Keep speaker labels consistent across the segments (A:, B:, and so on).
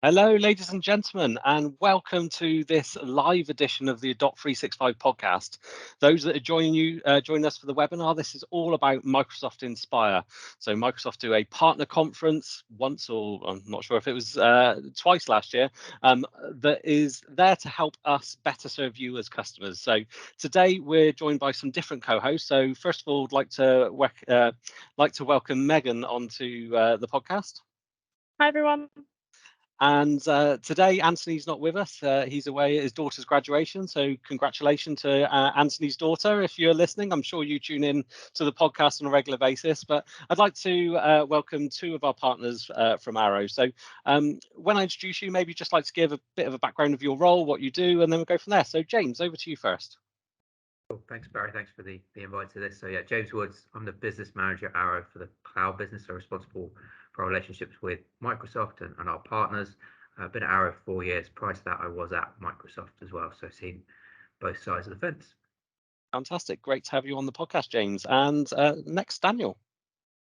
A: Hello, ladies and gentlemen, and welcome to this live edition of the Adopt 365 podcast. Those that are joining us for the webinar, this is all about Microsoft Inspire. So Microsoft do a partner conference once, or I'm not sure if it was twice last year, that is there to help us better serve you as customers. So today we're joined by some different co-hosts. So first of all, I'd like to welcome Megan onto the podcast.
B: Hi, everyone.
A: And today, Anthony's not with us. He's away at his daughter's graduation. So congratulations to Anthony's daughter. If you're listening, I'm sure you tune in to the podcast on a regular basis. But I'd like to welcome two of our partners from Arrow. So when I introduce you, maybe just like to give a bit of a background of your role, what you do, and then we'll go from there. So James, over to you first.
C: Cool. Thanks, Barry. Thanks for the invite to this. So yeah, James Woods. I'm the business manager at Arrow for the cloud business. So responsible for our relationships with Microsoft and our partners. I've been at Arrow for 4 years. Prior to that, I was at Microsoft as well. So I've seen both sides of the fence.
A: Fantastic. Great to have you on the podcast, James. And next, Daniel.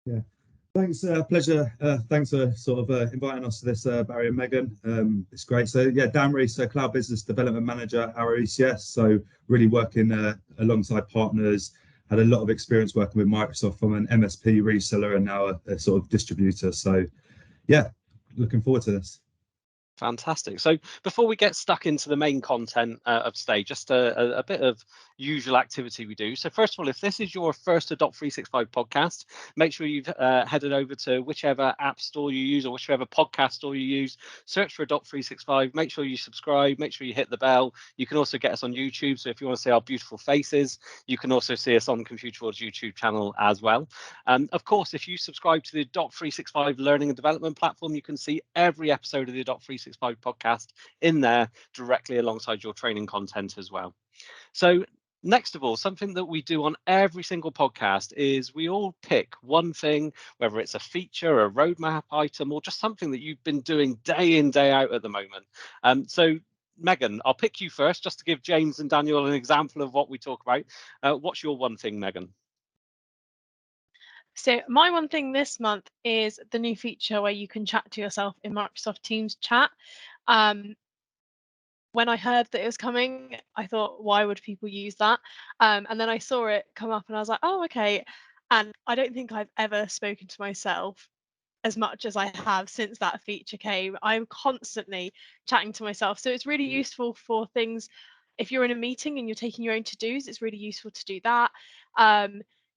D: Yeah. Thanks, pleasure. Thanks for sort of inviting us to this, Barry and Megan. It's great. So yeah, Dan Rees, Cloud Business Development Manager at Arrow ECS. So really working alongside partners. Had a lot of experience working with Microsoft from an MSP reseller and now a sort of distributor. So yeah, looking forward to this.
A: Fantastic. So before we get stuck into the main content of today, just a bit of usual activity we do. So first of all, if this is your first Adopt 365 podcast, make sure you've headed over to whichever app store you use or whichever podcast store you use, search for Adopt 365, make sure you subscribe, make sure you hit the bell. You can also get us on YouTube. So if you want to see our beautiful faces, you can also see us on Computer World's YouTube channel as well. Of course, if you subscribe to the Adopt 365 learning and development platform, you can see every episode of the Adopt 365 podcast in there directly alongside your training content as well. So next of all, something that we do on every single podcast is we all pick one thing, whether it's a feature, a roadmap item, or just something that you've been doing day in, day out at the moment. So Megan, I'll pick you first just to give James and Daniel an example of what we talk about. What's your one thing, Megan?
B: So my one thing this month is the new feature where you can chat to yourself in Microsoft Teams chat. When I heard that it was coming, I thought, why would people use that? And then I saw it come up and I was like, oh, okay. And I don't think I've ever spoken to myself as much as I have since that feature came. I'm constantly chatting to myself. So it's really useful for things. If you're in a meeting and you're taking your own to-dos, it's really useful to do that.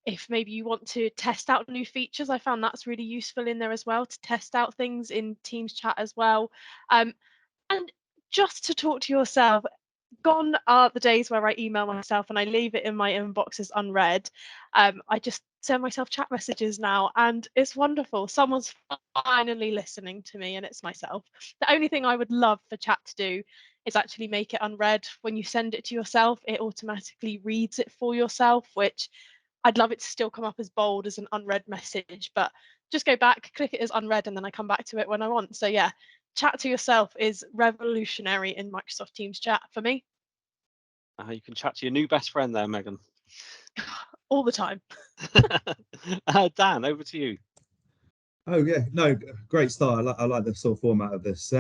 B: If maybe you want to test out new features, I found that's really useful in there as well, to test out things in Teams chat as well. And just to talk to yourself. Gone are the days where I email myself and I leave it in my inbox as unread. I just send myself chat messages now and it's wonderful. Someone's finally listening to me and it's myself. The only thing I would love for chat to do is actually make it unread. When you send it to yourself, it automatically reads it for yourself, which I'd love it to still come up as bold as an unread message, but just go back, click it as unread, and then I come back to it when I want. So yeah, chat to yourself is revolutionary in Microsoft Teams chat for me.
A: You can chat to your new best friend there, Megan.
B: All the time.
A: Dan, over to you.
D: Oh yeah, no, great start. I like the sort of format of this.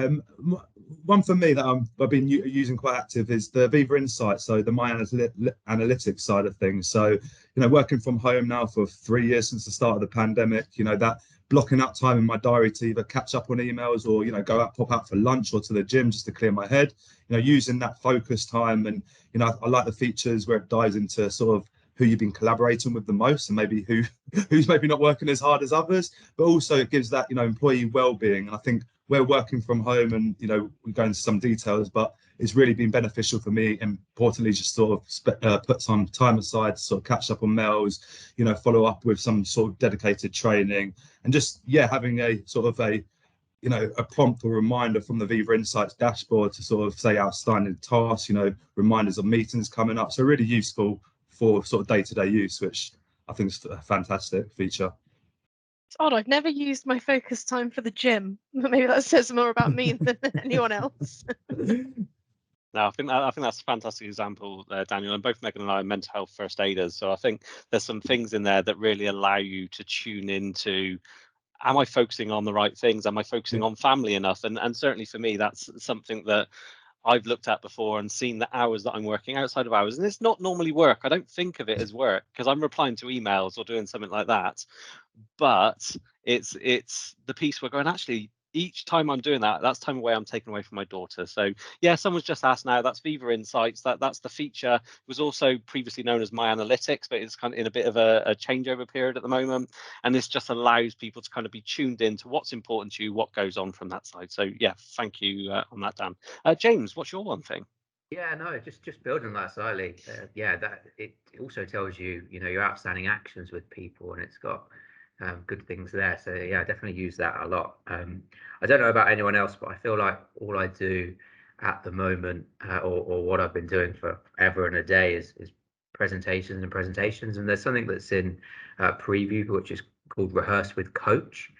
D: One for me that I've been using quite active is the Viva Insight, so the My Analytics side of things. So, working from home now for 3 years since the start of the pandemic, that blocking out time in my diary to either catch up on emails or, go out, pop out for lunch or to the gym just to clear my head, using that focus time. And, I like the features where it dives into sort of who you've been collaborating with the most and maybe who's maybe not working as hard as others, but also it gives that, employee well-being. And I think we're working from home and, we go into some details, but it's really been beneficial for me, importantly, just sort of put some time aside to sort of catch up on mails, follow up with some sort of dedicated training and just, having a sort of a prompt or reminder from the Viva Insights dashboard to sort of say outstanding tasks, reminders of meetings coming up. So really useful for sort of day-to-day use, which I think is a fantastic feature.
B: It's odd, I've never used my focus time for the gym. Maybe that says more about me than anyone else.
A: No, I think that's a fantastic example, Daniel. And both Megan and I are mental health first aiders, so I think there's some things in there that really allow you to tune into am I focusing on the right things? Am I focusing on family enough? And certainly for me, that's something that I've looked at before and seen the hours that I'm working outside of hours. And it's not normally work. I don't think of it as work because I'm replying to emails or doing something like that. But it's the piece we're going, actually, each time I'm doing that, that's time away I'm taking away from my daughter. So yeah, someone's just asked now, that's Viva Insights. That's the feature. It was also previously known as My Analytics, but it's kind of in a bit of a changeover period at the moment. And this just allows people to kind of be tuned into what's important to you, what goes on from that side. So yeah, thank you on that, Dan. James, what's your one thing?
C: Yeah, no, just building on that slightly. Yeah, that it also tells you, your outstanding actions with people, and it's got good things there. So yeah, I definitely use that a lot. I don't know about anyone else, but I feel like all I do at the moment, or what I've been doing forever and a day, is presentations and presentations. And there's something that's in preview, which is called Rehearse with Coach.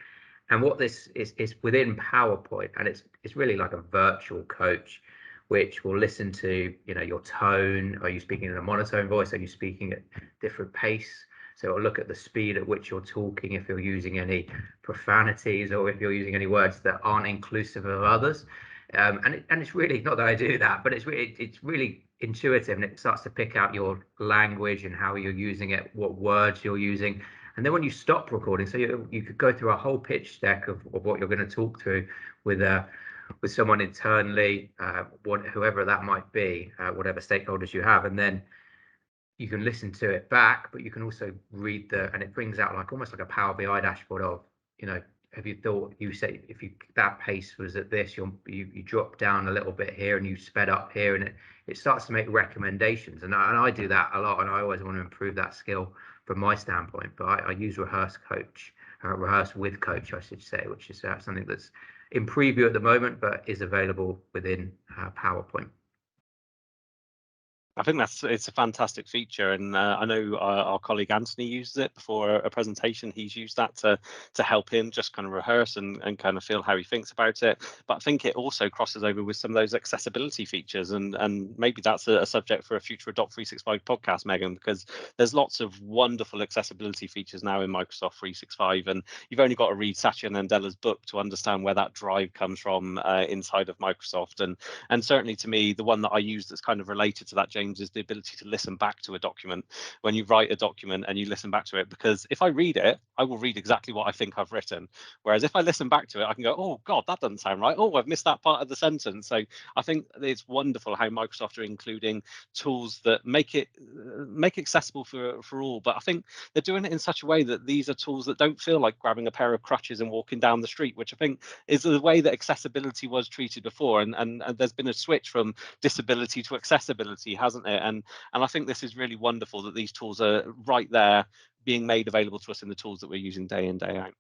C: And what this is within PowerPoint, and it's really like a virtual coach, which will listen to your tone. Are you speaking in a monotone voice? Are you speaking at different pace? So it'll look at the speed at which you're talking, if you're using any profanities or if you're using any words that aren't inclusive of others. And it's really not that I do that, but it's really intuitive, and it starts to pick out your language and how you're using it, what words you're using. And then when you stop recording, so you could go through a whole pitch deck of what you're going to talk through with someone internally, whoever that might be, whatever stakeholders you have, and then you can listen to it back, but you can also read and it brings out almost like a Power BI dashboard of, have you thought, you say, if that pace was at this, you drop down a little bit here and you sped up here, and it starts to make recommendations. And I do that a lot, and I always want to improve that skill from my standpoint. But I use Rehearse with Coach, I should say, which is something that's in preview at the moment, but is available within PowerPoint.
A: I think it's a fantastic feature, and I know our colleague Anthony uses it before a presentation. He's used that to help him just kind of rehearse and kind of feel how he thinks about it. But I think it also crosses over with some of those accessibility features, and maybe that's a subject for a future Adopt 365 podcast, Megan, because there's lots of wonderful accessibility features now in Microsoft 365, and you've only got to read Satya Nadella's book to understand where that drive comes from inside of Microsoft. And certainly to me, the one that I use that's kind of related to that, James, is the ability to listen back to a document when you write a document and you listen back to it, because if I read it, I will read exactly what I think I've written, whereas if I listen back to it, I can go, oh god, that doesn't sound right, oh, I've missed that part of the sentence. So I think it's wonderful how Microsoft are including tools that make it accessible for all, but I think they're doing it in such a way that these are tools that don't feel like grabbing a pair of crutches and walking down the street, which I think is the way that accessibility was treated before, and there's been a switch from disability to accessibility, hasn't it? And I think this is really wonderful that these tools are right there being made available to us in the tools that we're using day in, day out.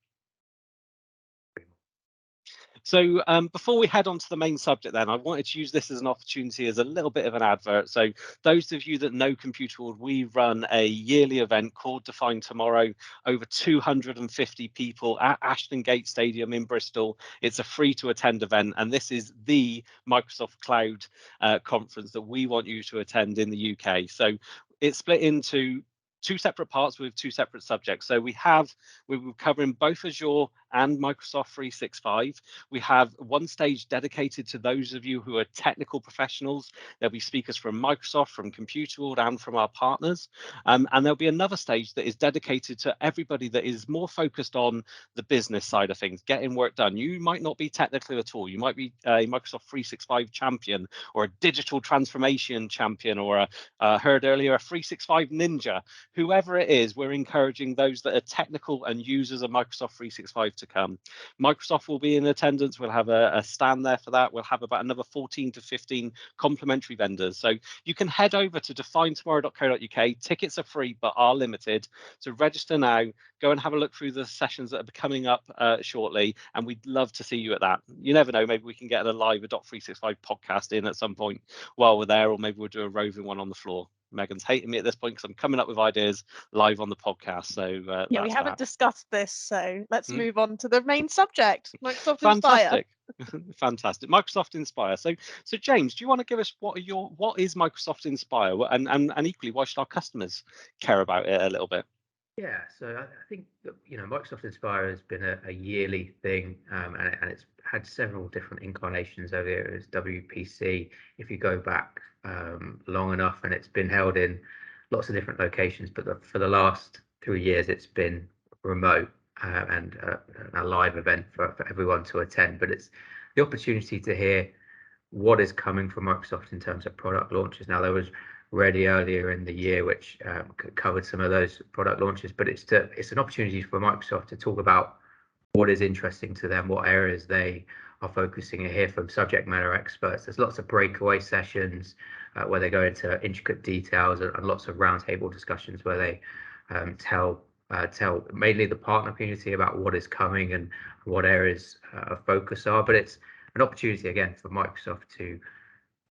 A: So before we head on to the main subject then, I wanted to use this as an opportunity as a little bit of an advert. So those of you that know Computer World, we run a yearly event called Define Tomorrow, over 250 people at Ashton Gate Stadium in Bristol. It's a free to attend event, and this is the Microsoft Cloud conference that we want you to attend in the UK. So it's split into two separate parts with two separate subjects. So we're covering both Azure and Microsoft 365. We have one stage dedicated to those of you who are technical professionals. There'll be speakers from Microsoft, from Computer World, and from our partners. And there'll be another stage that is dedicated to everybody that is more focused on the business side of things, getting work done. You might not be technical at all. You might be a Microsoft 365 champion, or a digital transformation champion, or heard earlier, a 365 ninja. Whoever it is, we're encouraging those that are technical and users of Microsoft 365 to come. Microsoft will be in attendance. We'll have a stand there for that. We'll have about another 14 to 15 complimentary vendors. So you can head over to definetomorrow.co.uk. Tickets are free but are limited. So register now. Go and have a look through the sessions that are coming up shortly, and we'd love to see you at that. You never know, maybe we can get a live Adopt 365 podcast in at some point while we're there, or maybe we'll do a roving one on the floor. Megan's hating me at this point because I'm coming up with ideas live on the podcast. So
B: yeah, we haven't discussed this, so let's move on to the main subject. Microsoft Inspire.
A: Fantastic. Microsoft Inspire. So James, do you want to give us what is Microsoft Inspire, and equally, why should our customers care about it a little bit?
C: Yeah, so I think that, Microsoft Inspire has been a yearly thing, and it's had several different incarnations over here. It's WPC, if you go back long enough, and it's been held in lots of different locations. But for the last 3 years, it's been remote, and a live event for everyone to attend. But it's the opportunity to hear what is coming from Microsoft in terms of product launches. Now, there was Ready earlier in the year, which covered some of those product launches, but it's an opportunity for Microsoft to talk about what is interesting to them, what areas they are focusing, and hear from subject matter experts. There's lots of breakaway sessions where they go into intricate details, and lots of roundtable discussions where they tell mainly the partner community about what is coming and what areas of focus are. But it's an opportunity again for Microsoft to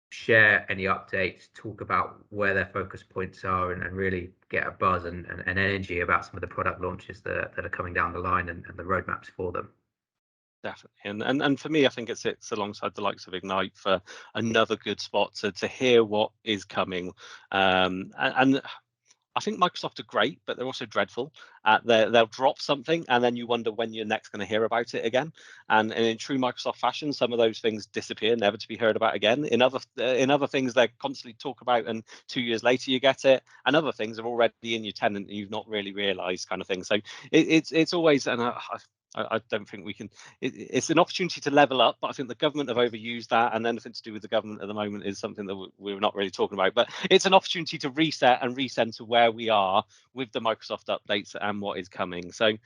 C: share any updates, talk about where their focus points are, and really get a buzz and energy about some of the product launches that are coming down the line, and the roadmaps for them.
A: Definitely, and for me, I think it sits alongside the likes of Ignite for another good spot to hear what is coming. And I think Microsoft are great, but they're also dreadful. They'll drop something, and then you wonder when you're next going to hear about it again. And in true Microsoft fashion, some of those things disappear, never to be heard about again. In other things, they constantly talk about, and 2 years later you get it. And other things are already in your tenant, and you've not really realised, kind of thing. So it's always, and I don't think we can. It's an opportunity to level up, but I think the government have overused that, and anything to do with the government at the moment is something that we're not really talking about. But it's an opportunity to reset and recenter where we are with the Microsoft updates and what is coming. So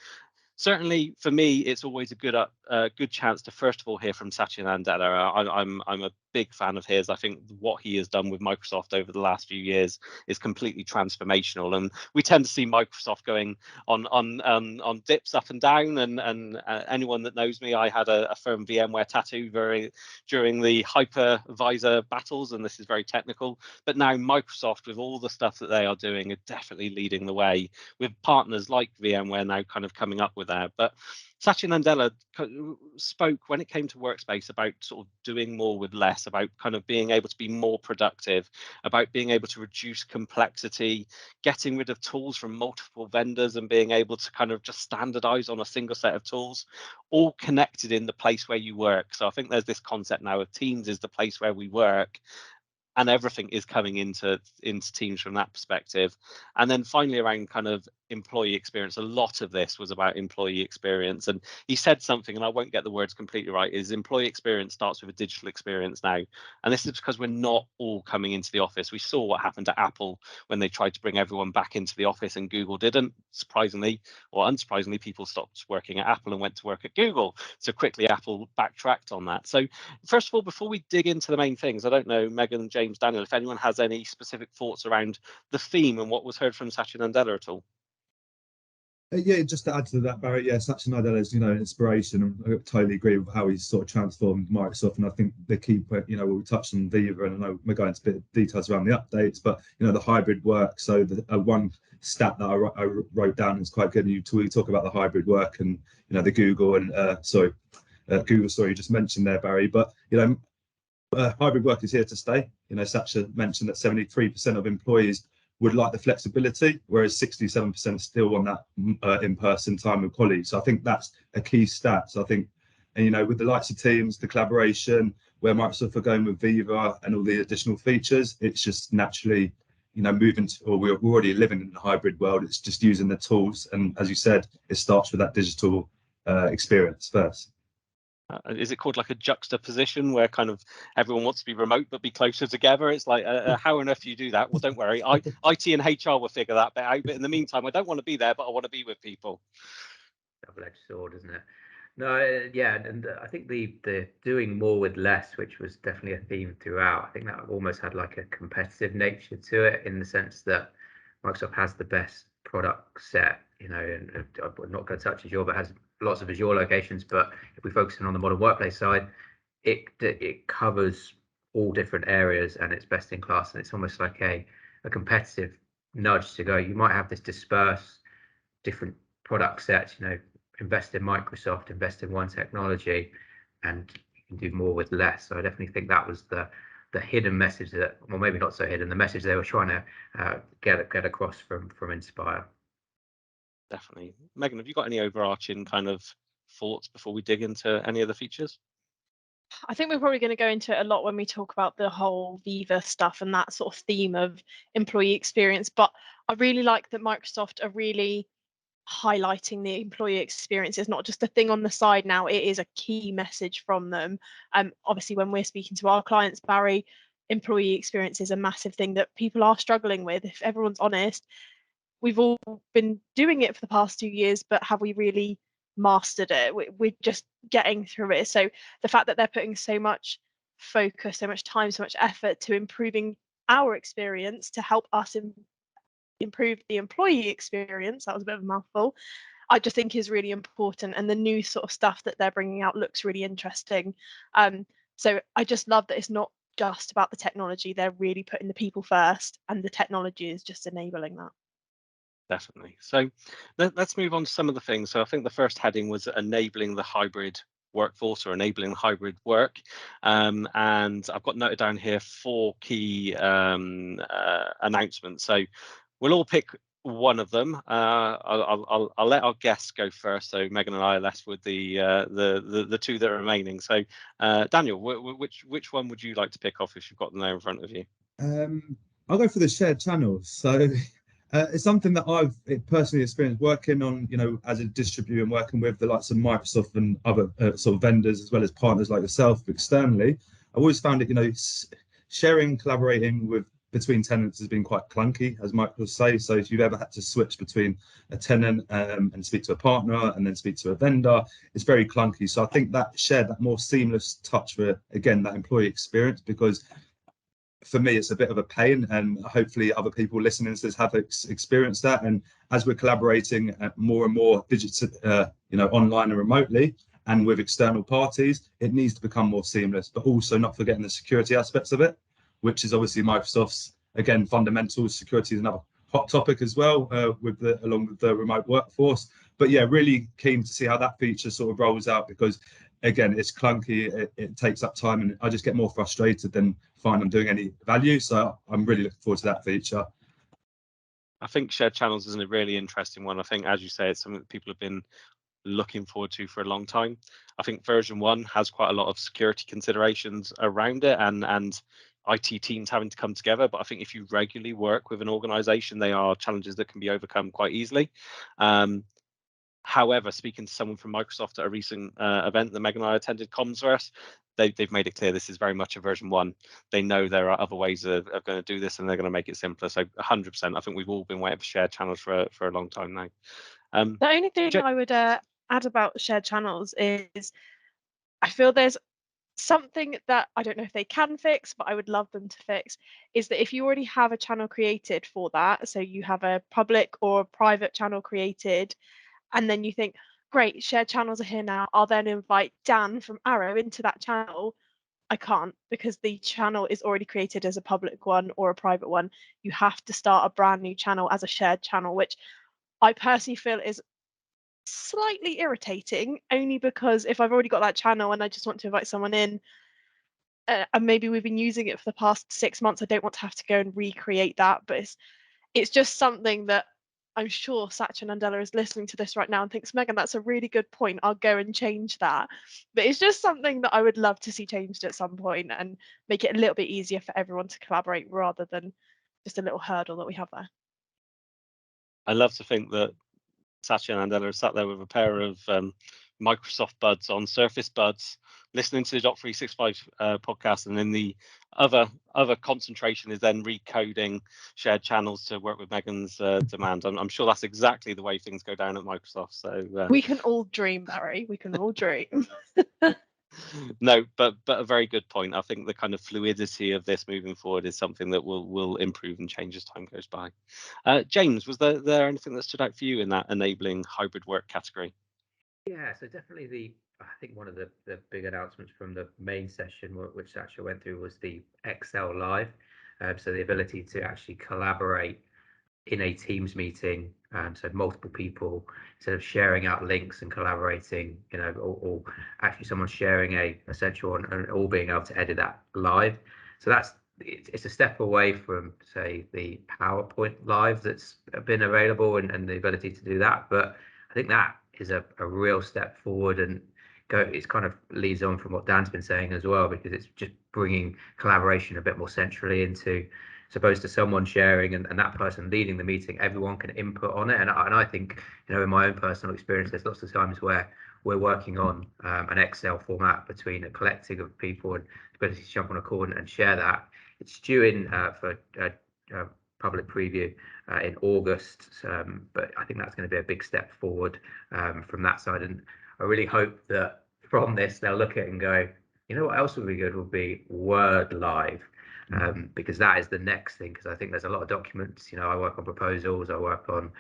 A: certainly for me, it's always a good chance to first of all hear from Satya Nadella. I'm a big fan of his. I think what he has done with Microsoft over the last few years is completely transformational, and we tend to see Microsoft going on dips up and down. And anyone that knows me, I had a firm VMware tattoo during the hypervisor battles, and this is very technical. But now Microsoft, with all the stuff that they are doing, are definitely leading the way, with partners like VMware now kind of coming up with that. But Satya Nadella spoke when it came to Workspace about sort of doing more with less, about kind of being able to be more productive, about being able to reduce complexity, getting rid of tools from multiple vendors, and being able to kind of just standardize on a single set of tools, all connected in the place where you work. So I think there's this concept now of Teams is the place where we work, and everything is coming into Teams from that perspective. And then finally, around kind of employee experience, a lot of this was about employee experience. And he said something, and I won't get the words completely right, is employee experience starts with a digital experience now. And this is because we're not all coming into the office. We saw what happened to Apple when they tried to bring everyone back into the office, and Google didn't. Surprisingly or unsurprisingly, people stopped working at Apple and went to work at Google. So quickly Apple backtracked on that. So first of all, before we dig into the main things, I don't know, Megan, James, Daniel, if anyone has any specific thoughts around the theme and what was heard from Satya Nadella at all.
D: Yeah, just to add to that, Barry, yeah, Satya Nadella is, an inspiration, and I totally agree with how he's sort of transformed Microsoft. And I think the key point, we touched on Viva, and I know we're going into a bit of details around the updates, but, the hybrid work. So the one stat that I wrote down is quite good. And you talk about the hybrid work and, the Google and, Google story you just mentioned there, Barry. But, hybrid work is here to stay. Satya mentioned that 73% of employees would like the flexibility, whereas 67% still want that in-person time with colleagues. So I think that's a key stat. So I think, and with the likes of Teams, the collaboration, where Microsoft are going with Viva and all the additional features, it's just naturally, moving to, or we're already living in a hybrid world. It's just using the tools. And as you said, it starts with that digital experience first.
A: Is it called like a juxtaposition where kind of everyone wants to be remote but be closer together? It's like, how on earth do you do that? Well, don't worry, IT and HR will figure that bit out. But in the meantime, I don't want to be there, but I want to be with people.
C: Double-edged sword, isn't it? No, yeah, and I think the doing more with less, which was definitely a theme throughout, I think that almost had like a competitive nature to it, in the sense that Microsoft has the best product set, and I'm not going to touch Azure, but has lots of Azure locations. But if we focus in on the modern workplace side, it covers all different areas, and it's best in class. And it's almost like a competitive nudge to go, you might have this dispersed different product sets, invest in Microsoft, invest in one technology, and you can do more with less. So I definitely think that was the hidden message that, well, maybe not so hidden, the message they were trying to get across from Inspire.
A: Definitely. Megan, have you got any overarching kind of thoughts before we dig into any of the features?
B: I think we're probably going to go into it a lot when we talk about the whole Viva stuff and that sort of theme of employee experience. But I really like that Microsoft are really highlighting the employee experience. It's not just a thing on the side now, it is a key message from them. Obviously, when we're speaking to our clients, Barry, employee experience is a massive thing that people are struggling with. If everyone's honest, we've all been doing it for the past 2 years, but have we really mastered it? We're just getting through it. So the fact that they're putting so much focus, so much time, so much effort to improving our experience to help us improve the employee experience, that was a bit of a mouthful, I just think is really important. And the new sort of stuff that they're bringing out looks really interesting. So I just love that it's not just about the technology. They're really putting the people first, and the technology is just enabling that.
A: Definitely. So let's move on to some of the things. So I think the first heading was enabling the hybrid workforce, or enabling hybrid work. And I've got noted down here 4 key announcements. So we'll all pick one of them. I'll let our guests go first. So Megan and I are left with the 2 that are remaining. So Daniel, which one would you like to pick off if you've got them there in front of you?
D: I'll go for the shared channels. So it's something that I've personally experienced working on, as a distributor and working with the likes of Microsoft and other sort of vendors, as well as partners like yourself externally. I've always found it, sharing, collaborating between tenants has been quite clunky, as Mike will say. So if you've ever had to switch between a tenant and speak to a partner and then speak to a vendor, it's very clunky. So I think that more seamless touch for, again, that employee experience, because for me, it's a bit of a pain, and hopefully other people listening to this have experienced that. And as we're collaborating more and more online and remotely and with external parties, it needs to become more seamless, but also not forgetting the security aspects of it, which is obviously Microsoft's, again, fundamentals. Security is another hot topic as well, along with the remote workforce. But yeah, really keen to see how that feature sort of rolls out, because again, it's clunky, it takes up time, and I just get more frustrated than find I'm doing any value. So I'm really looking forward to that feature.
A: I think shared channels is a really interesting one. I think, as you say, it's something that people have been looking forward to for a long time. I think version 1 has quite a lot of security considerations around it, and IT teams having to come together. But I think if you regularly work with an organization, they are challenges that can be overcome quite easily. However, speaking to someone from Microsoft at a recent event that Megan and I attended, Comsverse, they've made it clear this is very much a version 1. They know there are other ways of going to do this, and they're going to make it simpler. So 100%, I think we've all been waiting for shared channels for a long time now.
B: The only thing I would add about shared channels is I feel there's something that I don't know if they can fix, but I would love them to fix, is that if you already have a channel created for that, so you have a public or private channel created, and then you think, great, shared channels are here now, I'll then invite Dan from Arrow into that channel. I can't, because the channel is already created as a public one or a private one. You have to start a brand new channel as a shared channel, which I personally feel is slightly irritating, only because if I've already got that channel and I just want to invite someone in, and maybe we've been using it for the past 6 months, I don't want to have to go and recreate that. But it's just something that I'm sure Satya Nadella is listening to this right now and thinks, Megan, that's a really good point, I'll go and change that. But it's just something that I would love to see changed at some point and make it a little bit easier for everyone to collaborate, rather than just a little hurdle that we have there.
A: I love to think that Satya Nadella sat there with a pair of Microsoft buds on Surface buds, listening to the Dot365 podcast, and then the other concentration is then recoding shared channels to work with Megan's demand. I'm sure that's exactly the way things go down at Microsoft. So
B: we can all dream, Barry. We can all dream.
A: No, but a very good point. I think the kind of fluidity of this moving forward is something that will improve and change as time goes by. James, was there anything that stood out for you in that enabling hybrid work category?
C: Yeah, so definitely I think one of the big announcements from the main session, which actually went through, was the Excel Live. So the ability to actually collaborate in a Teams meeting, so multiple people, instead of sharing out links and collaborating, or actually someone sharing a essential and all being able to edit that live. So it's a step away from, say, the PowerPoint Live that's been available and the ability to do that. But I think that is a real step forward, and it's kind of leads on from what Dan's been saying as well, because it's just bringing collaboration a bit more centrally into, as opposed to someone sharing and that person leading the meeting, everyone can input on it. And I think, you know, in my own personal experience, there's lots of times where we're working on an Excel format between a collective of people and the ability to jump on a call and share that. It's due in for public preview in August, but I think that's going to be a big step forward from that side. And I really hope that from this they'll look at it and go, you know what else would be good, would be Word Live, because that is the next thing. Because I think there's a lot of documents, you know, I work on proposals, I work on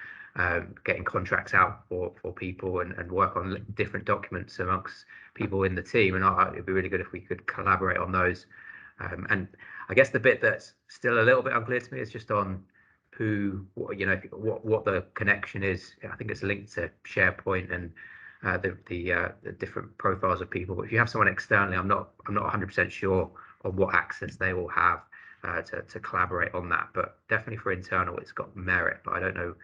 C: getting contracts out for people, and work on different documents amongst people in the team, and it'd be really good if we could collaborate on those. And I guess the bit that's still a little bit unclear to me is just on what the connection is. I think it's linked to SharePoint and the different profiles of people. But if you have someone externally, I'm not 100% sure on what access they will have to collaborate on that. But definitely for internal, it's got merit. But I don't know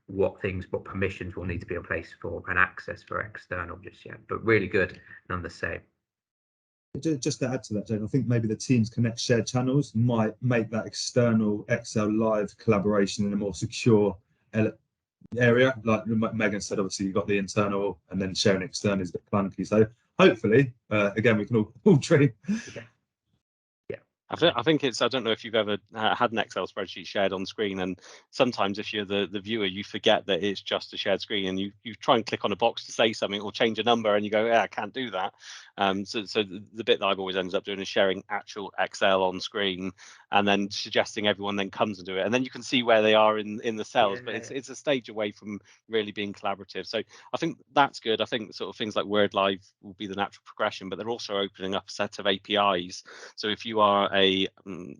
C: what permissions will need to be in place for an access for external just yet. But really good, none the same.
D: Just to add to that, Jane, I think maybe the Teams Connect shared channels might make that external Excel Live collaboration in a more secure area. Like Megan said, obviously you've got the internal, and then sharing external is a bit clunky. So hopefully, again, we can all dream.
A: I think it's, I don't know if you've ever had an Excel spreadsheet shared on screen, and sometimes if you're the viewer, you forget that it's just a shared screen, and you try and click on a box to say something or change a number, and you go, yeah, I can't do that. So the bit that I've always ended up doing is sharing actual Excel on screen, and then suggesting everyone then comes and do it, and then you can see where they are in the cells. But it's a stage away from really being collaborative. So I think that's good. I think sort of things like Word Live will be the natural progression, but they're also opening up a set of APIs. So if you are a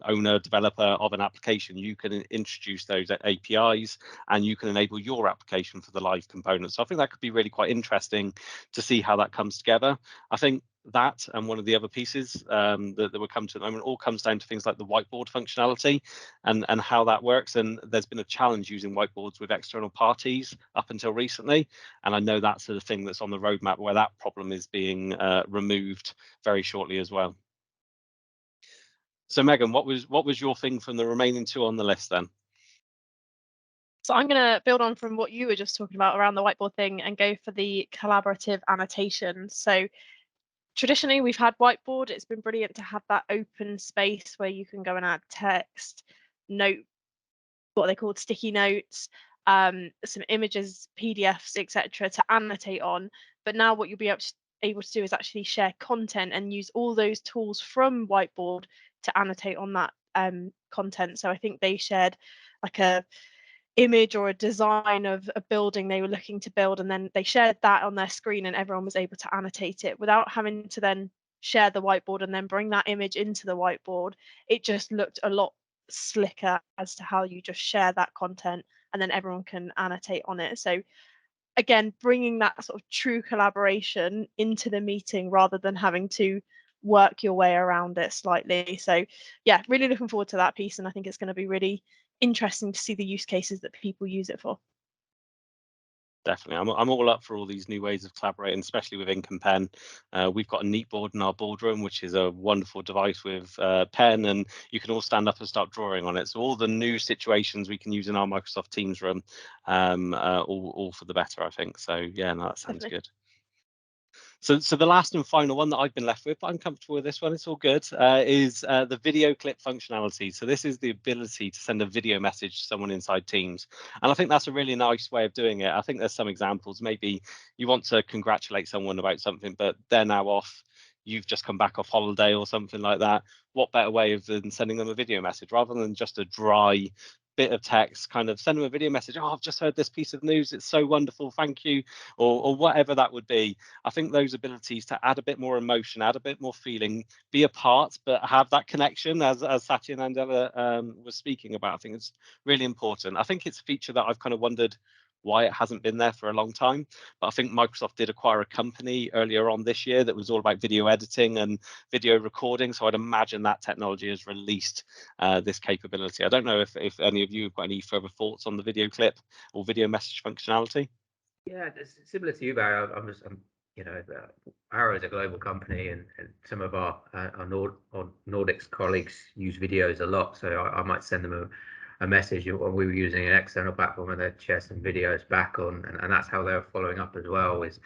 A: owner, developer of an application, you can introduce those APIs, and you can enable your application for the live component. So I think that could be really quite interesting to see how that comes together. I think that, and one of the other pieces that will come to at the moment, all comes down to things like the whiteboard functionality and how that works. And there's been a challenge using whiteboards with external parties up until recently, and I know that's the thing that's on the roadmap where that problem is being removed very shortly as well. So Megan, what was your thing from the remaining two on the list then?
B: So I'm going to build on from what you were just talking about around the whiteboard thing and go for the collaborative annotation. So traditionally we've had whiteboard. It's been brilliant to have that open space where you can go and add text, note, what they called sticky notes, some images, PDFs, etc. to annotate on. But now what you'll be able to do is actually share content and use all those tools from whiteboard to annotate on that content. So I think they shared like a image or a design of a building they were looking to build, and then they shared that on their screen, and everyone was able to annotate it without having to then share the whiteboard and then bring that image into the whiteboard. It just looked a lot slicker as to how you just share that content and then everyone can annotate on it. So again, bringing that sort of true collaboration into the meeting rather than having to work your way around it slightly. So yeah, really looking forward to that piece, and I think it's going to be really interesting to see the use cases that people use it for.
A: Definitely, I'm all up for all these new ways of collaborating, especially with ink and pen. We've got a neat board in our boardroom, which is a wonderful device with pen, and you can all stand up and start drawing on it. So all the new situations we can use in our Microsoft Teams room, all for the better, I think. So yeah, no, that sounds
B: Definitely.
A: good. So the last and final one that I've been left with, but I'm comfortable with this one, it's all good, is the video clip functionality. So this is the ability to send a video message to someone inside Teams. And I think that's a really nice way of doing it. I think there's some examples. Maybe you want to congratulate someone about something, but they're now off. You've just come back off holiday or something like that. What better way than sending them a video message rather than just a dry bit of text? Kind of send them a video message. Oh, I've just heard this piece of news, it's so wonderful, thank you, or whatever that would be. I think those abilities to add a bit more emotion, add a bit more feeling, be a part, but have that connection, as Satya and Andela was speaking about, I think it's really important. I think it's a feature that I've kind of wondered why it hasn't been there for a long time. But I think Microsoft did acquire a company earlier on this year that was all about video editing and video recording. So I'd imagine that technology has released this capability. I don't know if any of you have got any further thoughts on the video clip or video message functionality.
C: Yeah, it's similar to you, Barry. You know, Arrow is a global company, and some of our Nordics colleagues use videos a lot. So I might send them a message, or we were using an external platform, and they'd share some videos back on, and that's how they're following up as well, is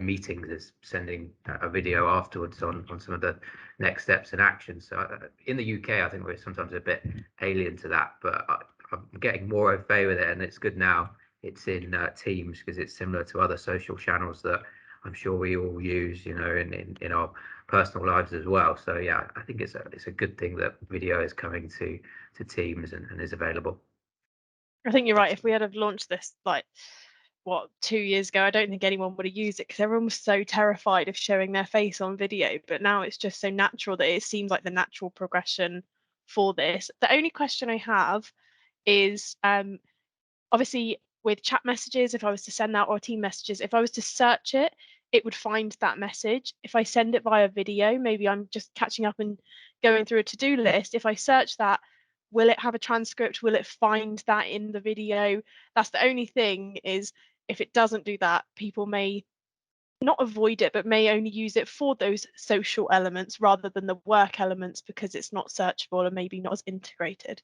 C: meetings, is sending a video afterwards on some of the next steps and actions. So in the UK, I think we're sometimes a bit alien to that, but I'm getting more au fait with it, and it's good now. It's in Teams, because it's similar to other social channels that I'm sure we all use, you know, in our personal lives as well. So yeah, I think it's a good thing that video is coming to Teams and is available.
B: I think you're right. If we had have launched this like 2 years ago, I don't think anyone would have used it, because everyone was so terrified of showing their face on video. But now it's just so natural that it seems like the natural progression for this. The only question I have is obviously with chat messages, if I was to send that, or team messages, if I was to search it, it would find that message. If I send it via video, maybe I'm just catching up and going through a to-do list. If I search that, will it have a transcript? Will it find that in the video? That's the only thing, is if it doesn't do that, people may not avoid it, but may only use it for those social elements rather than the work elements, because it's not searchable and maybe not as integrated.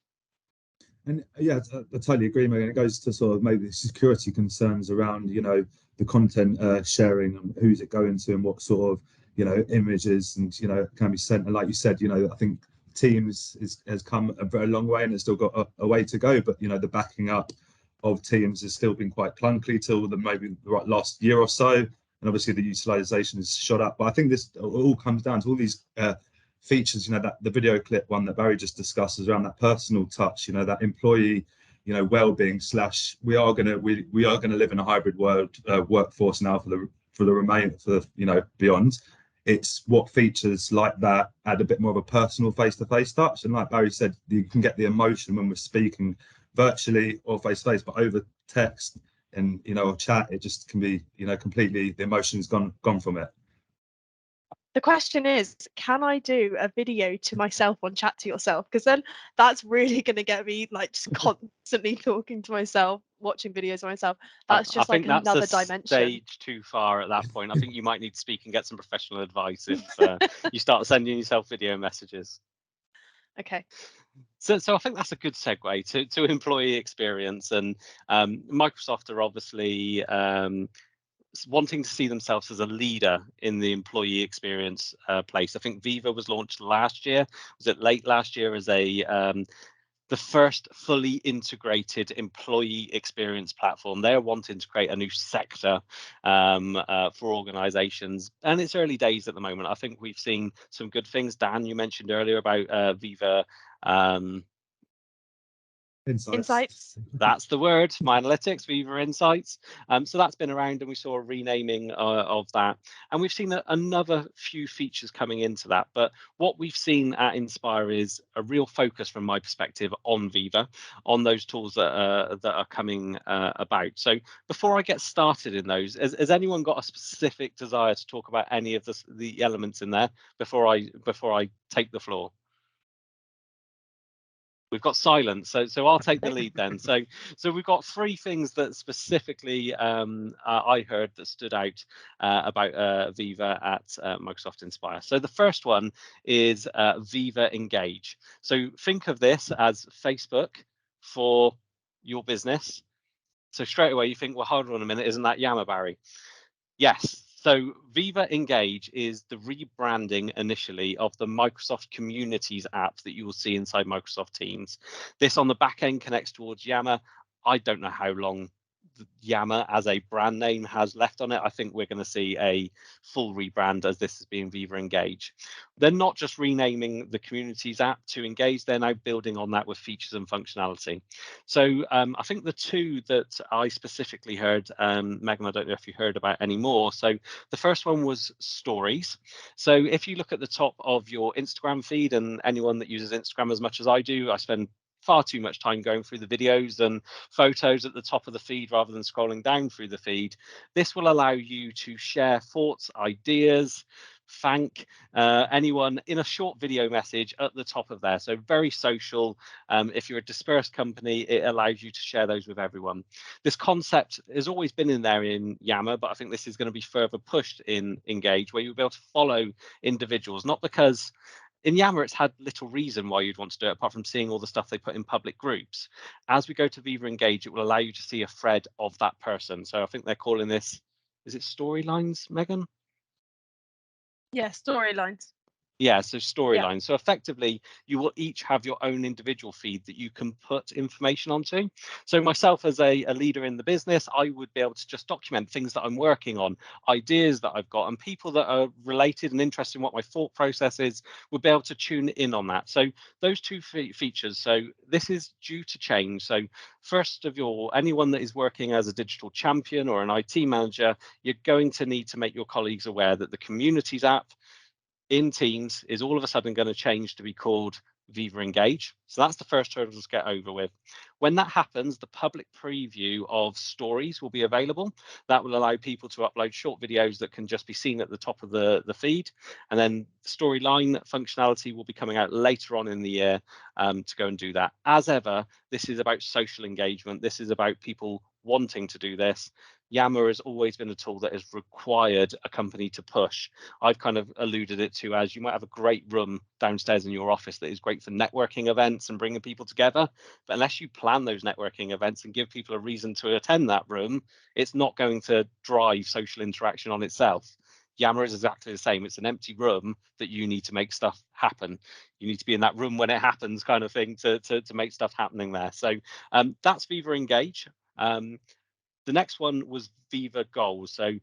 D: And yeah, I totally agree, Megan. It goes to sort of maybe the security concerns around, you know, the content sharing, and who's it going to, and what sort of, you know, images and, you know, can be sent. And like you said, you know, I think Teams has come a very long way, and it's still got a way to go. But, you know, the backing up of Teams has still been quite clunky till maybe the last year or so. And obviously the utilization has shot up. But I think this all comes down to all these features, you know, that the video clip one that Barry just discussed is around that personal touch, you know, that employee, you know, well-being / we are going to live in a hybrid world workforce now for the you know, beyond. It's what features like that add a bit more of a personal face-to-face touch, and like Barry said, you can get the emotion when we're speaking virtually or face-to-face, but over text and, you know, or chat, it just can be, you know, completely, the emotion's gone from it.
B: The question is, can I do a video to myself on Chat to Yourself? Because then that's really going to get me like just constantly talking to myself, watching videos of myself. That's just like another dimension.
A: Stage too far at that point. I think you might need to speak and get some professional advice if you start sending yourself video messages.
B: Okay.
A: So I think that's a good segue to employee experience, and Microsoft are obviously wanting to see themselves as a leader in the employee experience place. I think Viva was launched last year. Was it late last year as the first fully integrated employee experience platform? They're wanting to create a new sector for organizations, and it's early days at the moment. I think we've seen some good things. Dan, you mentioned earlier about Viva
B: Insights.
A: That's the word. My analytics, Viva Insights. So that's been around, and we saw a renaming of that, and we've seen another few features coming into that. But what we've seen at Inspire is a real focus, from my perspective, on Viva, on those tools that are coming about. So before I get started in those, has anyone got a specific desire to talk about any of the elements in there before I take the floor? We've got silence, so I'll take the lead then. So we've got three things that specifically I heard that stood out about Viva at Microsoft Inspire. So the first one is Viva Engage. So think of this as Facebook for your business. So straight away you think, well, hold on a minute, isn't that Yammer, Barry? Yes. So Viva Engage is the rebranding initially of the Microsoft Communities app that you will see inside Microsoft Teams. This on the back end connects towards Yammer. I don't know how long Yammer as a brand name has left on it. I think we're going to see a full rebrand as this is being Viva Engage. They're not just renaming the Communities app to Engage, they're now building on that with features and functionality. So I think the two that I specifically heard, Megan, I don't know if you heard about any more. So the first one was stories. So if you look at the top of your Instagram feed, and anyone that uses Instagram as much as I do, I spend far too much time going through the videos and photos at the top of the feed rather than scrolling down through the feed. This will allow you to share thoughts, ideas, thank anyone in a short video message at the top of there. So very social. If you're a dispersed company, it allows you to share those with everyone. This concept has always been in there in Yammer, but I think this is going to be further pushed in Engage, where you'll be able to follow individuals, not because in Yammer it's had little reason why you'd want to do it apart from seeing all the stuff they put in public groups. As we go to Viva Engage, it will allow you to see a thread of that person. So I think they're calling this, is it storylines, Megan?
B: Yeah, storylines.
A: Yeah, so storylines. So effectively, you will each have your own individual feed that you can put information onto. So myself as a leader in the business, I would be able to just document things that I'm working on, ideas that I've got, and people that are related and interested in what my thought process is would be able to tune in on that. So those two features. So this is due to change. So first of all, anyone that is working as a digital champion or an IT manager, you're going to need to make your colleagues aware that the Communities app in Teams is all of a sudden going to change to be called Viva Engage. So that's the first hurdle to get over with. When that happens, the public preview of stories will be available. That will allow people to upload short videos that can just be seen at the top of the feed. And then storyline functionality will be coming out later on in the year to go and do that. As ever, this is about social engagement. This is about people wanting to do this. Yammer has always been a tool that has required a company to push. I've kind of alluded it to as you might have a great room downstairs in your office that is great for networking events and bringing people together. But unless you plan those networking events and give people a reason to attend that room, it's not going to drive social interaction on itself. Yammer is exactly the same. It's an empty room that you need to make stuff happen. You need to be in that room when it happens, kind of thing, to make stuff happening there. So that's Viva Engage. The next one was Viva Goals. So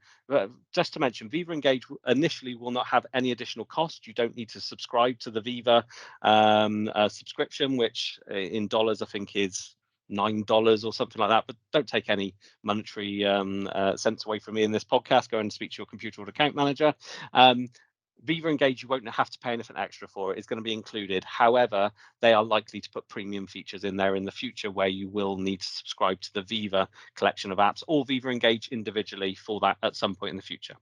A: just to mention, Viva Engage initially will not have any additional cost. You don't need to subscribe to the Viva subscription, which in dollars I think is $9 or something like that. But don't take any monetary sense away from me in this podcast. Go and speak to your computer or account manager. Viva Engage, you won't have to pay anything extra for it. It's going to be included. However, they are likely to put premium features in there in the future where you will need to subscribe to the Viva collection of apps or Viva Engage individually for that at some point in the future.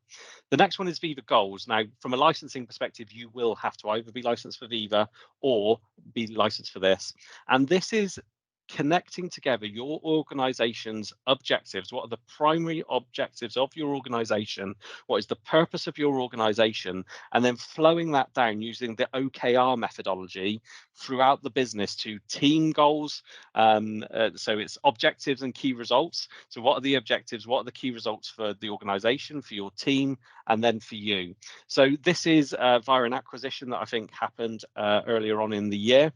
A: The next one is Viva Goals. Now, from a licensing perspective, you will have to either be licensed for Viva or be licensed for this. And this is connecting together your organization's objectives. What are the primary objectives of your organization? What is the purpose of your organization? And then flowing that down using the OKR methodology throughout the business to team goals. So it's objectives and key results. So what are the objectives? What are the key results for the organization, for your team, and then for you? So this is via an acquisition that I think happened earlier on in the year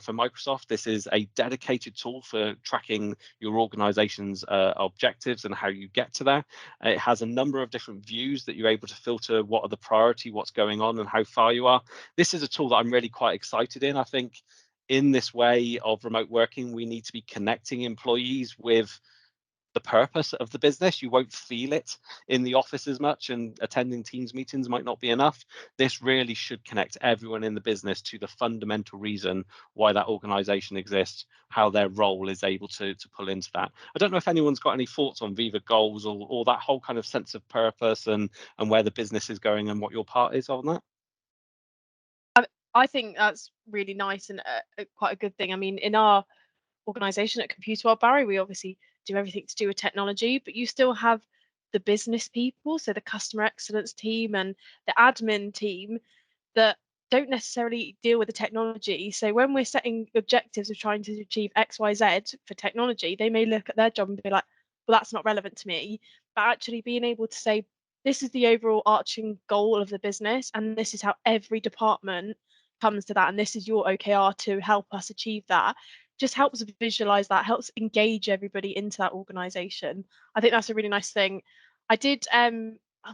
A: for Microsoft. This is a dedicated tool for tracking your organization's objectives and how you get to there. It has a number of different views that you're able to filter what are the priority, what's going on, and how far you are. This is a tool that I'm really quite excited in. I think in this way of remote working, we need to be connecting employees with the purpose of the business. You won't feel it in the office as much, and attending Teams meetings might not be enough. This really should connect everyone in the business to the fundamental reason why that organization exists, how their role is able to pull into that. I don't know if anyone's got any thoughts on Viva Goals or that whole kind of sense of purpose and where the business is going and what your part is on that.
B: I think that's really nice and quite a good thing. I mean, in our organization at Computer World, Barry, we obviously do everything to do with technology, but you still have the business people, so the customer excellence team and the admin team that don't necessarily deal with the technology. So when we're setting objectives of trying to achieve XYZ for technology, they may look at their job and be like, well, that's not relevant to me. But actually being able to say, this is the overall arching goal of the business, and this is how every department comes to that, and this is your OKR to help us achieve that, just helps visualize that, helps engage everybody into that organization. I think that's a really nice thing. I did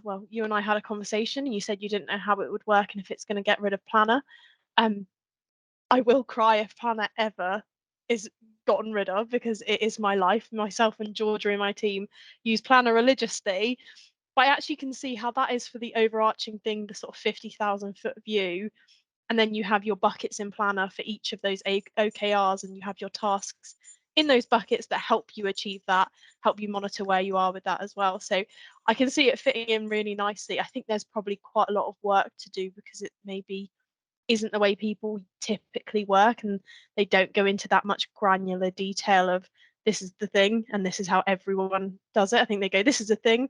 B: well, you and I had a conversation and you said you didn't know how it would work and if it's going to get rid of Planner. I will cry if Planner ever is gotten rid of, because it is my life. Myself and Georgia in my team use Planner religiously, but I actually can see how that is for the overarching thing, the sort of 50,000 foot view. And then you have your buckets in Planner for each of those OKRs, and you have your tasks in those buckets that help you achieve that, help you monitor where you are with that as well. So I can see it fitting in really nicely. I think there's probably quite a lot of work to do because it maybe isn't the way people typically work, and they don't go into that much granular detail of this is the thing and this is how everyone does it. I think they go, this is a thing,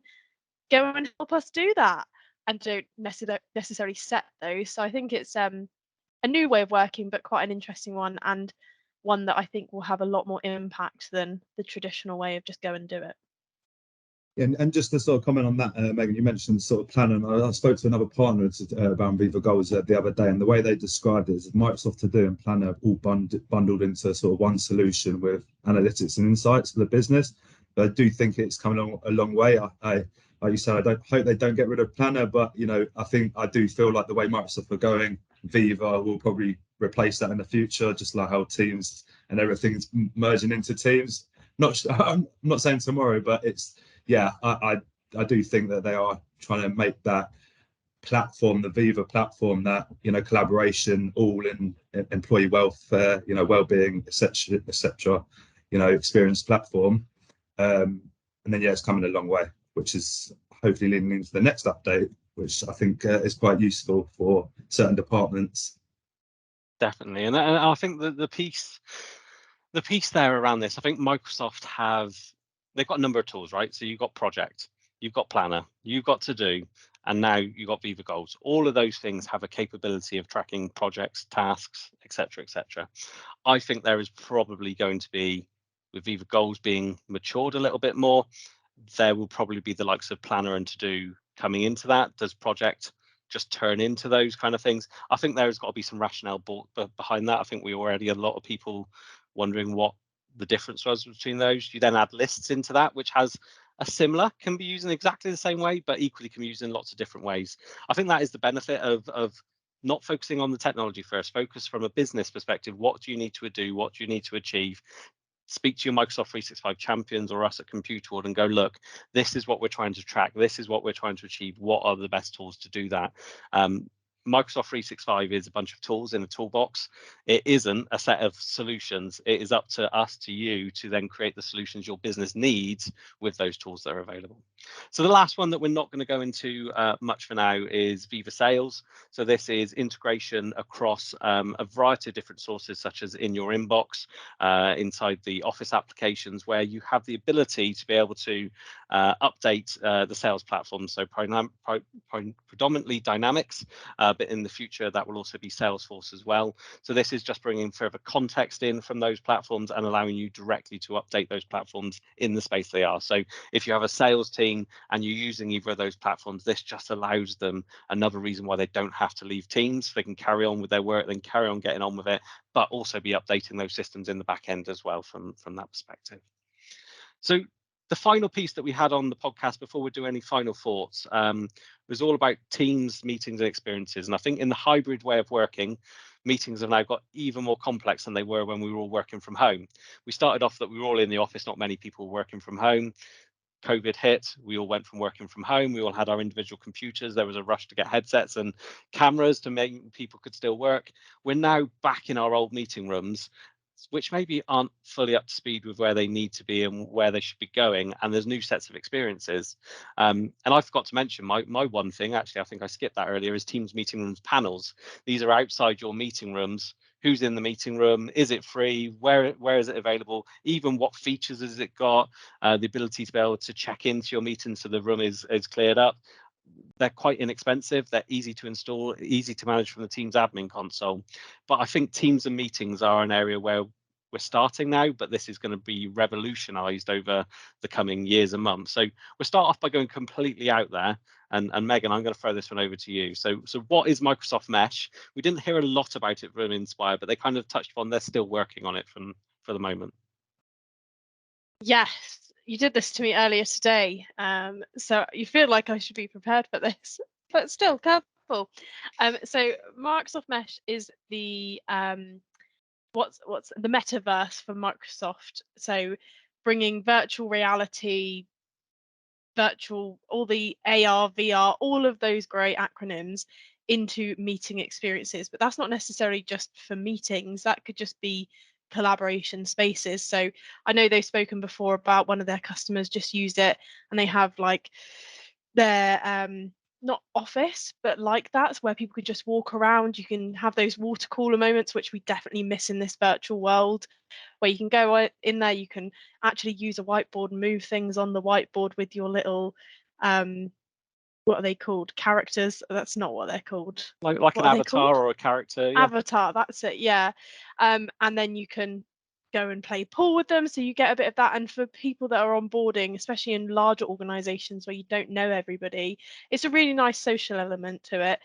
B: go and help us do that, and don't necessarily set those. So I think it's a new way of working, but quite an interesting one, and one that I think will have a lot more impact than the traditional way of just go and do it.
D: And just to sort of comment on that, Megan, you mentioned sort of Planner, and I spoke to another partner about Viva Goals the other day, and the way they described it is Microsoft To Do and Planner all bundled into sort of one solution with analytics and insights for the business. But I do think it's coming a long way. I like you said, I hope they don't get rid of Planner, but I do feel like the way Microsoft are going, Viva will probably replace that in the future, just like how Teams and everything's merging into Teams. I'm not saying tomorrow, but I do think that they are trying to make that platform, the Viva platform, that collaboration, all in employee welfare, well-being, etc. Experience platform. And then it's coming a long way, which is hopefully leading into the next update, which I think is quite useful for certain departments.
A: Definitely, and I think that the piece there around this, I think Microsoft they've got a number of tools, right? So you've got Project, you've got Planner, you've got To Do, and now you've got Viva Goals. All of those things have a capability of tracking projects, tasks, etc., etc. I think there is probably going to be, with Viva Goals being matured a little bit more, there will probably be the likes of Planner and To Do coming into that. Does Project just turn into those kind of things? I think there's got to be some rationale behind that. I think we already had a lot of people wondering what the difference was between those. You then add lists into that, which has a similar, can be used in exactly the same way, but equally can be used in lots of different ways. I think that is the benefit of not focusing on the technology first. Focus from a business perspective. What do you need to do? What do you need to achieve? Speak to your Microsoft 365 champions or us at Computer World and go, look, this is what we're trying to track. This is what we're trying to achieve. What are the best tools to do that? Microsoft 365 is a bunch of tools in a toolbox. It isn't a set of solutions. It is up to us, to you, to then create the solutions your business needs with those tools that are available. So the last one that we're not going to go into much for now is Viva Sales. So this is integration across a variety of different sources, such as in your inbox, inside the Office applications, where you have the ability to be able to update the sales platform. So predominantly Dynamics, but in the future that will also be Salesforce as well. So this is just bringing further context in from those platforms and allowing you directly to update those platforms in the space they are. So if you have a sales team and you're using either of those platforms, this just allows them another reason why they don't have to leave Teams. They can carry on with their work, then carry on getting on with it, but also be updating those systems in the back end as well from that perspective. So the final piece that we had on the podcast before we do any final thoughts was all about teams, meetings, and experiences. And I think in the hybrid way of working, meetings have now got even more complex than they were when we were all working from home. We started off that we were all in the office, not many people were working from home. COVID hit, we all went from working from home. We all had our individual computers. There was a rush to get headsets and cameras to make people could still work. We're now back in our old meeting rooms, which maybe aren't fully up to speed with where they need to be and where they should be going. And there's new sets of experiences. And I forgot to mention my one thing, actually, I think I skipped that earlier, is Teams meeting rooms panels. These are outside your meeting rooms. Who's in the meeting room? Is it free? Where is it available? Even what features has it got? The ability to be able to check into your meeting so the room is cleared up. They're quite inexpensive. They're easy to install, easy to manage from the Teams admin console. But I think Teams and meetings are an area where we're starting now, but this is going to be revolutionized over the coming years and months. So we'll start off by going completely out there. And Megan, I'm going to throw this one over to you. So what is Microsoft Mesh? We didn't hear a lot about it from Inspire, but they kind of touched upon they're still working on it for the moment.
B: Yes, you did this to me earlier today, so you feel like I should be prepared for this, but still, careful. So Microsoft Mesh is the what's the metaverse for Microsoft. So bringing virtual reality, all the AR, VR, all of those great acronyms into meeting experiences. But that's not necessarily just for meetings. That could just be collaboration spaces. So I know they've spoken before about one of their customers just used it, and they have like their not office, but like that's where people could just walk around. You can have those water cooler moments, which we definitely miss in this virtual world, where you can go in there, you can actually use a whiteboard and move things on the whiteboard with your little what are they called, characters? That's not what they're called.
A: Like
B: What
A: an
B: are they
A: avatar
B: called?
A: or a character. Yeah.
B: Avatar, that's it, yeah. And then you can go and play pool with them, so you get a bit of that. And for people that are onboarding, especially in larger organizations where you don't know everybody, it's a really nice social element to it.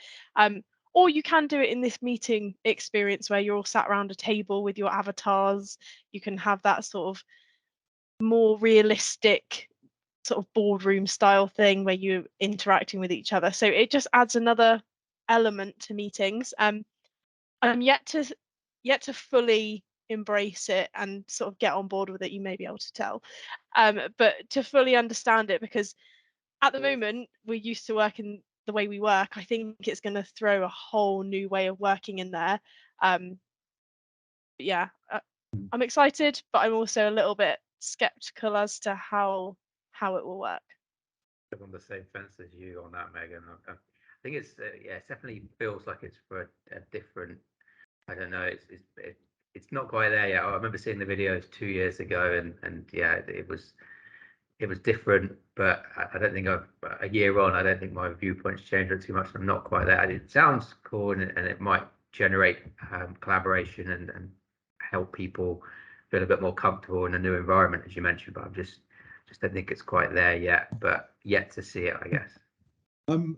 B: Or you can do it in this meeting experience where you're all sat around a table with your avatars. You can have that sort of more realistic sort of boardroom style thing where you're interacting with each other. So it just adds another element to meetings. I'm yet to fully embrace it and sort of get on board with it. You may be able to tell, but to fully understand it, because at the moment we're used to working the way we work. I think it's going to throw a whole new way of working in there. Yeah, I'm excited, but I'm also a little bit skeptical as to how it will work.
C: I'm on the same fence as you on that, Megan. I think it's yeah, it definitely feels like it's for a different. I don't know. It's not quite there yet. I remember seeing the videos 2 years ago, and yeah, it was different. But I don't think a year on, I don't think my viewpoints changed too much. I'm not quite there. It sounds cool, and it might generate collaboration and help people feel a bit more comfortable in a new environment, as you mentioned. But I'm just don't think it's quite there yet. But yet to see it, I guess.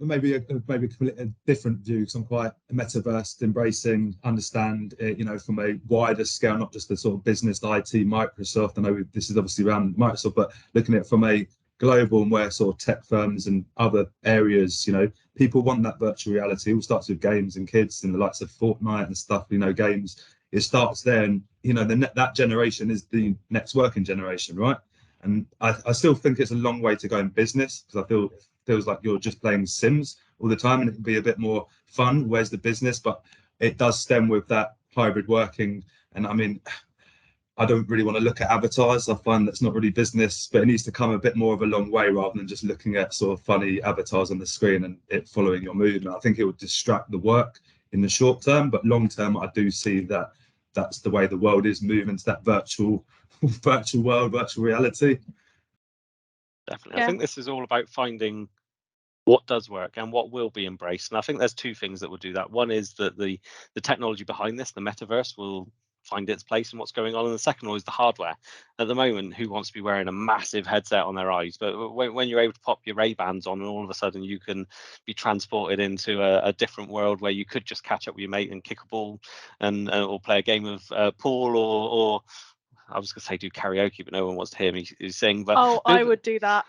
D: Maybe a completely different view, because I'm quite metaverse embracing, understand it, from a wider scale, not just the sort of business IT Microsoft. I know this is obviously around Microsoft, but looking at it from a global, and where sort of tech firms and other areas, people want that virtual reality. It all starts with games and kids and the likes of Fortnite and stuff, games. It starts there, and that generation is the next working generation, right? And I still think it's a long way to go in business, because I feel feels like you're just playing Sims all the time, and it can be a bit more fun. Where's the business? But it does stem with that hybrid working. And I mean, I don't really want to look at avatars. I find that's not really business, but it needs to come a bit more of a long way, rather than just looking at sort of funny avatars on the screen and it following your movement. I think it would distract the work in the short term, but long term, I do see that that's the way the world is moving, to that virtual world, virtual reality.
A: Definitely. Yeah. I think this is all about finding what does work and what will be embraced. And I think there's two things that will do that. One is that the technology behind this, the metaverse, will find its place in what's going on. And the second one is the hardware. At the moment, who wants to be wearing a massive headset on their eyes? But when you're able to pop your Ray-Bans on, and all of a sudden you can be transported into a different world where you could just catch up with your mate and kick a ball and or play a game of pool, or I was going to say do karaoke, but no one wants to hear me sing. But
B: I would do that.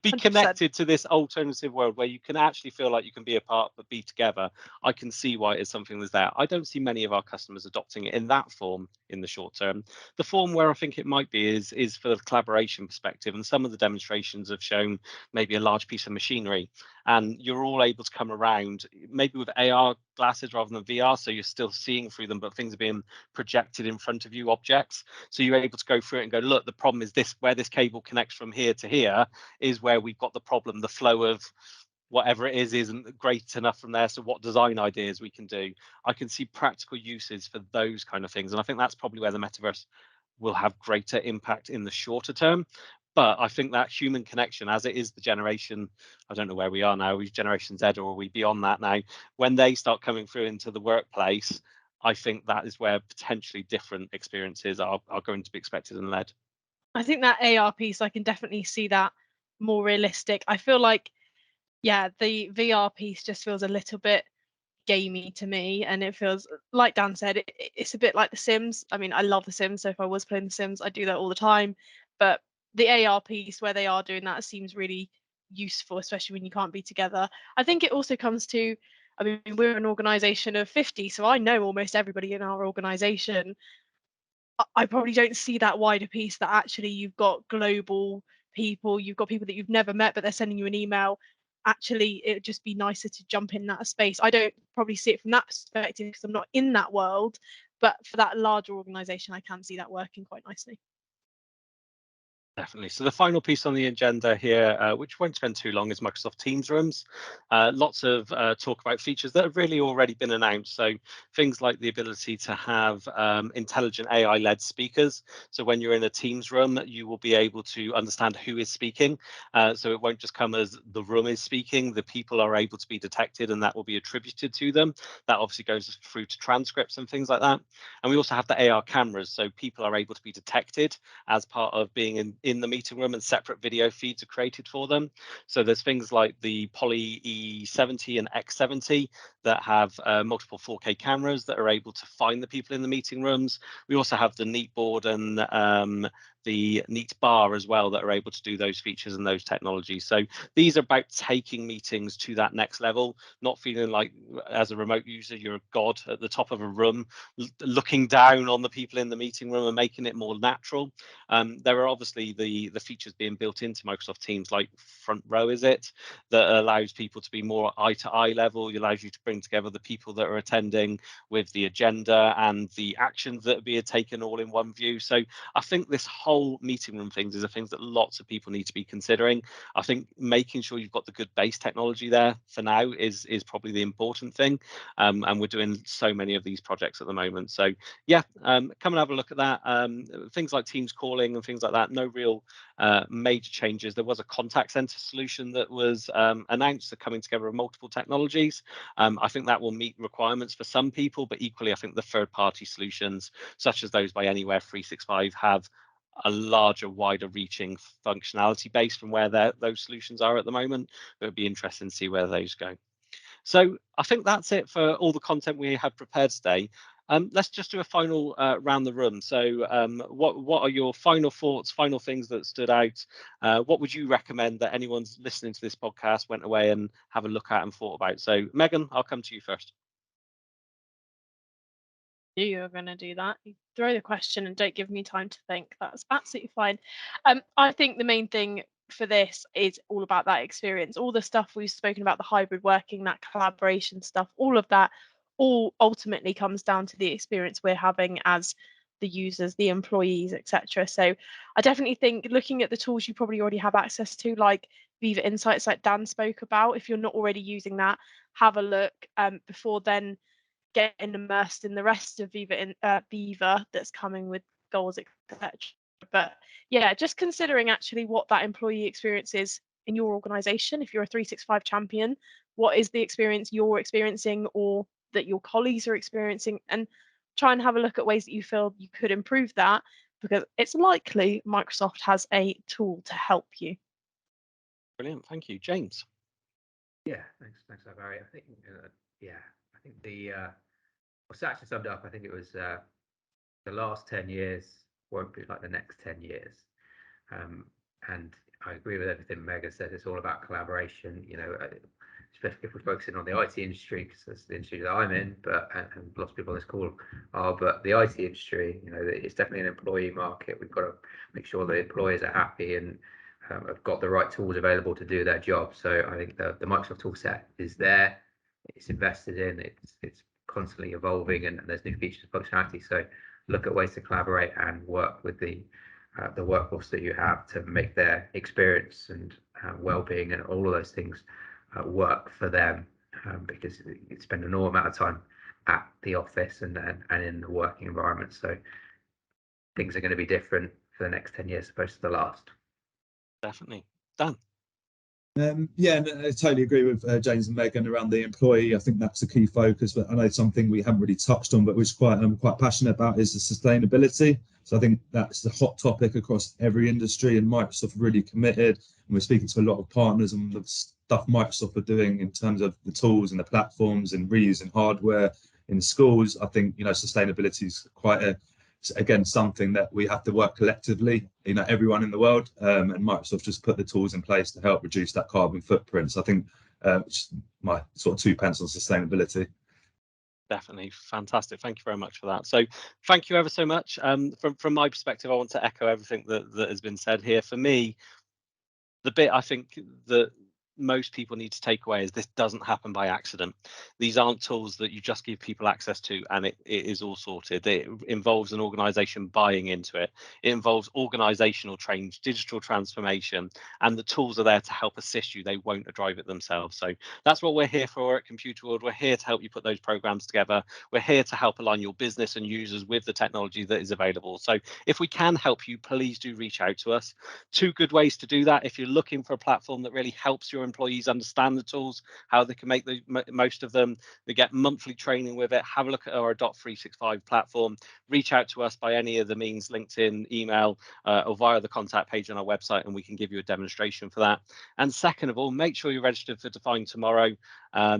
A: Be 100%. Connected to this alternative world where you can actually feel like you can be apart but be together. I can see why it's something that's there. I don't see many of our customers adopting it in that form in the short term. The form where I think it might be is for the collaboration perspective, and some of the demonstrations have shown maybe a large piece of machinery, and you're all able to come around maybe with AR glasses rather than VR, so you're still seeing through them, but things are being projected in front of you, objects, so you're able to go through it and go, look, the problem is this, where this cable connects from here to here is where we've got the problem. The flow of whatever it is isn't great enough from there, so what design ideas we can do. I can see practical uses for those kind of things, and I think that's probably where the metaverse will have greater impact in the shorter term. But I think that human connection, as it is the generation, I don't know where we are now, we've Generation Z, or are we beyond that now? When they start coming through into the workplace, I think that is where potentially different experiences are going to be expected and led.
B: I think that AR piece, I can definitely see that more realistic. I feel like, yeah, the VR piece just feels a little bit gamey to me, and it feels like Dan said, it's a bit like The Sims. I mean, I love The Sims, so if I was playing The Sims, I'd do that all the time. But the AR piece where they are doing that seems really useful, especially when you can't be together. I think it also comes to, I mean, we're an organization of 50, so I know almost everybody in our organization. I probably don't see that wider piece, that actually you've got global people, you've got people that you've never met, but they're sending you an email. actually it would just be nicer to jump in that space. I don't probably see it from that perspective because I'm not in that world, but for that larger organization, I can see that working quite nicely.
A: Definitely. So the final piece on the agenda here, which won't spend too long, is Microsoft Teams rooms. Lots of talk about features that have really already been announced. So things like the ability to have intelligent AI-led speakers. So when you're in a Teams room, you will be able to understand who is speaking. So it won't just come as the room is speaking. The people are able to be detected, and that will be attributed to them. That obviously goes through to transcripts and things like that. And we also have the AR cameras, so people are able to be detected as part of being in the meeting room, and separate video feeds are created for them. So there's things like the Poly E70 and X70 that have multiple 4K cameras that are able to find the people in the meeting rooms. We also have the Neat board and the Neat bar as well that are able to do those features and those technologies. So these are about taking meetings to that next level, not feeling like as a remote user you're a god at the top of a room looking down on the people in the meeting room and making it more natural. There are obviously the features being built into Microsoft Teams, like Front Row, is it, that allows people to be more eye to eye level. It allows you to bring together the people that are attending with the agenda and the actions that are being taken all in one view. So I think this whole meeting room things is a thing that lots of people need to be considering. I think making sure you've got the good base technology there for now is probably the important thing. And we're doing so many of these projects at the moment. So yeah, come and have a look at that. Things like Teams calling and things like that, no real major changes. There was a contact center solution that was announced, the coming together of multiple technologies. I think that will meet requirements for some people, but equally I think the third-party solutions such as those by Anywhere 365 have a larger, wider reaching functionality base from where those solutions are at the moment. It would be interesting to see where those go. So I think that's it for all the content we have prepared today. Let's just do a final round the room. So what are your final thoughts, final things that stood out? What would you recommend that anyone's listening to this podcast went away and have a look at and thought about? So Megan, I'll come to you first.
B: You're going to do that. You throw the question and don't give me time to think. That's absolutely fine. I think the main thing for this is all about that experience. All the stuff we've spoken about, the hybrid working, that collaboration stuff, all of that, all ultimately comes down to the experience we're having as the users, the employees, etc. So I definitely think looking at the tools you probably already have access to, like Viva Insights, like Dan spoke about, if you're not already using that, have a look before then getting immersed in the rest of Viva that's coming with goals, etc. But yeah, just considering actually what that employee experience is in your organization. If you're a 365 champion, what is the experience you're experiencing or that your colleagues are experiencing, and try and have a look at ways that you feel you could improve that, because it's likely Microsoft has a tool to help you.
A: Brilliant, thank you. James.
C: Yeah, thanks, Barry. I think I think the well, Satcher summed up. I think it was the last 10 years won't be like the next 10 years. And I agree with everything Megan said. It's all about collaboration, especially if we're focusing on the IT industry, because that's the industry that I'm in, but and lots of people on this call are. But the IT industry, it's definitely an employee market. We've got to make sure the employers are happy and have got the right tools available to do their job. So I think the Microsoft tool set is there. It's invested in. It's constantly evolving, and there's new features and functionality. So look at ways to collaborate and work with the workforce that you have to make their experience and well-being and all of those things work for them, because you spend an enormous amount of time at the office and in the working environment. So things are going to be different for the next 10 years as opposed to the last.
A: Definitely. Dan.
D: Yeah, no, I totally agree with James and Megan around the employee. I think that's a key focus, but I know something we haven't really touched on, but which I'm quite passionate about, is the sustainability. So I think that's the hot topic across every industry, and Microsoft really committed. And we're speaking to a lot of partners and the stuff Microsoft are doing in terms of the tools and the platforms and reusing hardware in schools. I think sustainability is quite again something that we have to work collectively, everyone in the world, and Microsoft just put the tools in place to help reduce that carbon footprint. So I think it's my sort of 2 pence on sustainability.
A: Definitely fantastic. Thank you very much for that. So thank you ever so much. From my perspective, I want to echo everything that has been said here. For me, the bit I think that most people need to take away is this doesn't happen by accident. These aren't tools that you just give people access to and it is all sorted. It involves an organization buying into it. It involves organizational change, digital transformation, and the tools are there to help assist you. They won't drive it themselves. So that's what we're here for at Computer World. We're here to help you put those programs together. We're here to help align your business and users with the technology that is available. So if we can help you, please do reach out to us. 2 good ways to do that. If you're looking for a platform that really helps your employees understand the tools, how they can make the most of them, they get monthly training with it, have a look at our Dot365 platform, reach out to us by any of the means, LinkedIn, email, or via the contact page on our website, and we can give you a demonstration for that. And second of all, make sure you're registered for Define Tomorrow,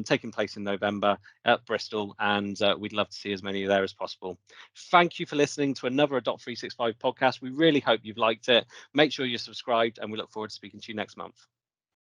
A: taking place in November at Bristol, and we'd love to see as many there as possible. Thank you for listening to another Dot365 podcast. We really hope you've liked it. Make sure you're subscribed, and we look forward to speaking to you next month.